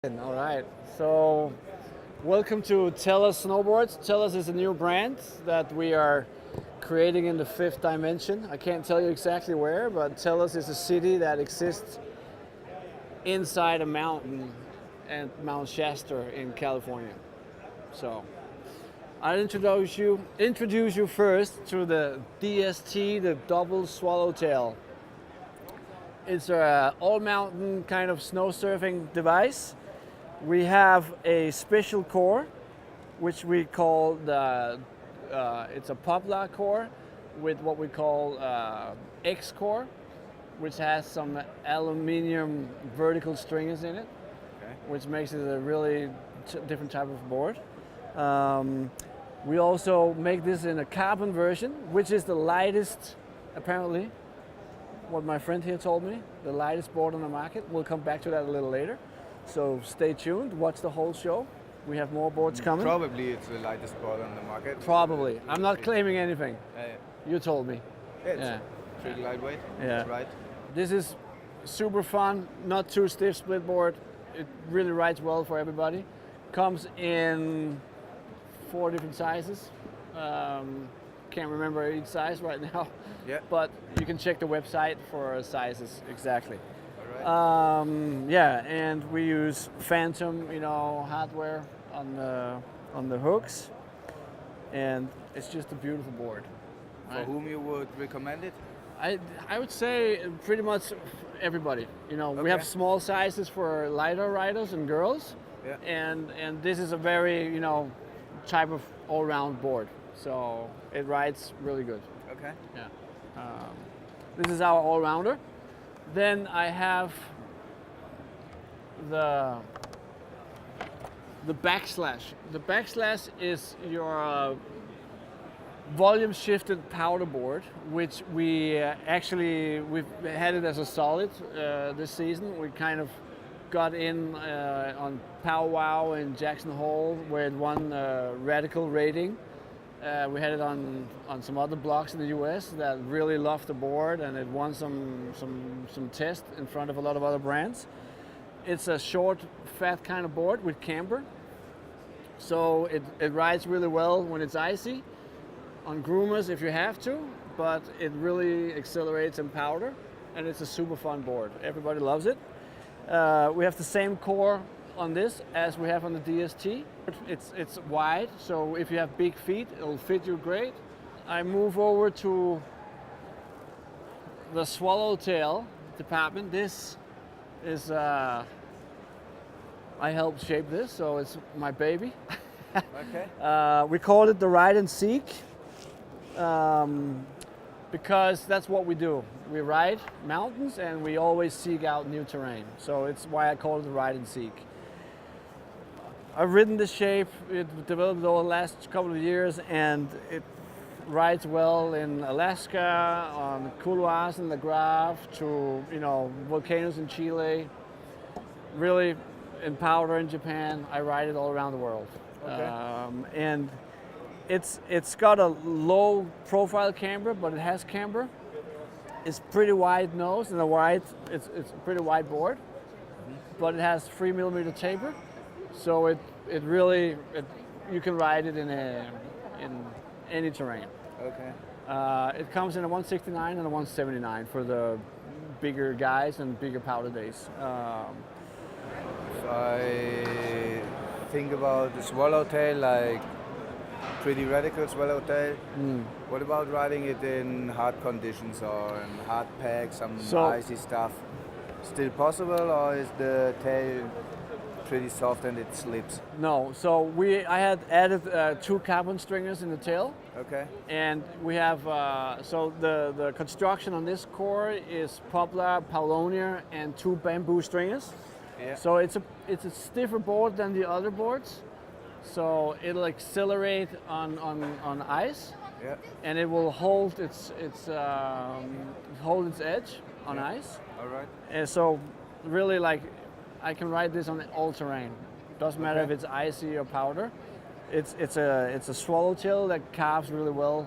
All right, so welcome to Telos Snowboards. Telos is a new brand that we are creating in the fifth dimension. I can't tell you exactly where, but Telos is a city that exists inside a mountain and Mount Shasta in California. So I'll introduce you first to the DST, the double Swallowtail. It's an all-mountain kind of snow surfing device. We have a special core, which we call it's a poplar core with what we call X core, which has some aluminum vertical stringers in it, which makes it a really different type of board. We also make this in a carbon version, which is the lightest, apparently, what my friend here told me, the lightest board on the market. We'll come back to that a little later. So stay tuned, watch the whole show. We have more boards coming. Probably it's the lightest board on the market. Probably. I'm not claiming anything. Yeah. You told me. It's pretty lightweight. Yeah. That's right. This is super fun, not too stiff split board. It really rides well for everybody. Comes in 4 different sizes. Can't remember each size right now. Yeah. But you can check the website for sizes exactly. All right. And we use Phantom, hardware on the hooks, and it's just a beautiful board. For whom you would recommend it? I would say pretty much everybody. We have small sizes for lighter riders and girls, and this is a very type of all-round board. So it rides really good. Okay. Yeah. This is our all-rounder. Then I have the Backslash. The Backslash is your volume shifted powder board, which we've had it as a solid this season. We kind of got in on Powwow in Jackson Hole, where it won Radical rating. We had it on some other blocks in the US that really loved the board, and it won some tests in front of a lot of other brands. It's a short, fat kind of board with camber. So it rides really well when it's icy, on groomers if you have to, but it really accelerates in powder, and it's a super fun board. Everybody loves it. We have the same core on this as we have on the DST. It's wide, so if you have big feet, it'll fit you great. I move over to the Swallowtail department. This is, I helped shape this, so it's my baby. Okay. We call it the Ride&Seek because that's what we do. We ride mountains and we always seek out new terrain. So it's why I call it the Ride&Seek. I've ridden this shape, it developed over the last couple of years, and it rides well in Alaska, on couloirs in the Grave, to volcanoes in Chile, really in powder in Japan. I ride it all around the world. Okay. And it's got a low profile camber, but it has camber. It's pretty wide nose and it's a pretty wide board, but it has 3mm taper. So it really you can ride it in any terrain. Okay. It comes in a 169 and a 179 for the bigger guys and bigger powder days. If I think about the Swallowtail, like pretty radical Swallowtail, what about riding it in hard conditions or in hard pack, some icy stuff? Still possible, or is the tail pretty soft and it slips? No, so I had added 2 carbon stringers in the tail. Okay. And we have, so the construction on this core is poplar, paulownia, and 2 bamboo stringers. Yeah. So it's a stiffer board than the other boards. So it'll accelerate on ice. Yeah. And it will hold its edge on ice. All right. And so really, like, I can ride this on all terrain. Doesn't matter if it's icy or powder. It's a Swallowtail that carves really well,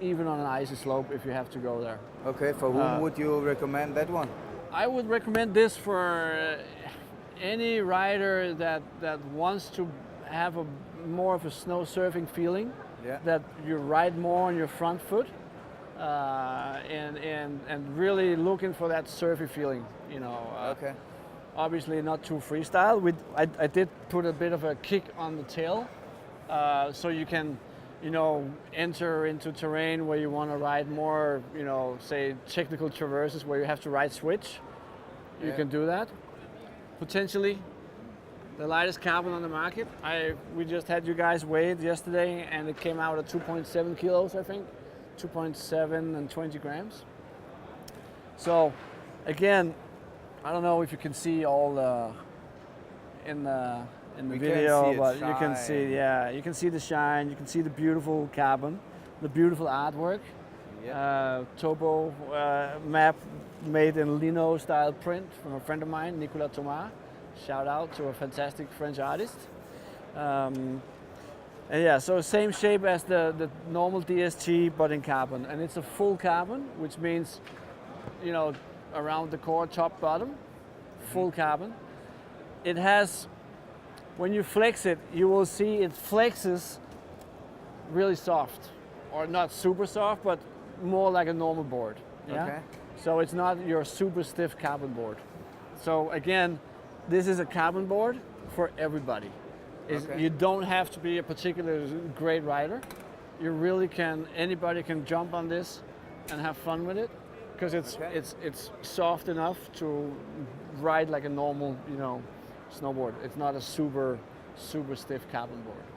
even on an icy slope if you have to go there. Okay, for whom would you recommend that one? I would recommend this for any rider that wants to have a more of a snow surfing feeling, Yeah. that you ride more on your front foot, and really looking for that surfy feeling, you know. Okay. Obviously not too freestyle. I did put a bit of a kick on the tail, so you can, you know, enter into terrain where you want to ride more, you know, say technical traverses where you have to ride switch. You Yeah. can do that. Potentially the lightest carbon on the market. We just had you guys weigh it yesterday, and it came out at 2.7 kilos, I think. 2.7 and 20 grams. So again, I don't know if you can see all in the We can video, see it but you can shine. see, yeah, you can see the shine, you can see the beautiful carbon, the beautiful artwork. Yeah. Topo map made in lino style print from a friend of mine, Nicolas Thomas. Shout out to a fantastic French artist. And yeah, so same shape as the normal DST, but in carbon. And it's a full carbon, which means, you know, around the core, top, bottom, full carbon. It has, when you flex it, you will see it flexes really soft, or not super soft, but more like a normal board. Yeah? Okay. So it's not your super stiff carbon board. So again, this is a carbon board for everybody. Okay. You don't have to be a particular great rider. You really can, anybody can jump on this and have fun with it, because Okay. it's soft enough to ride like a normal, you know, snowboard. It's not a super stiff carbon board.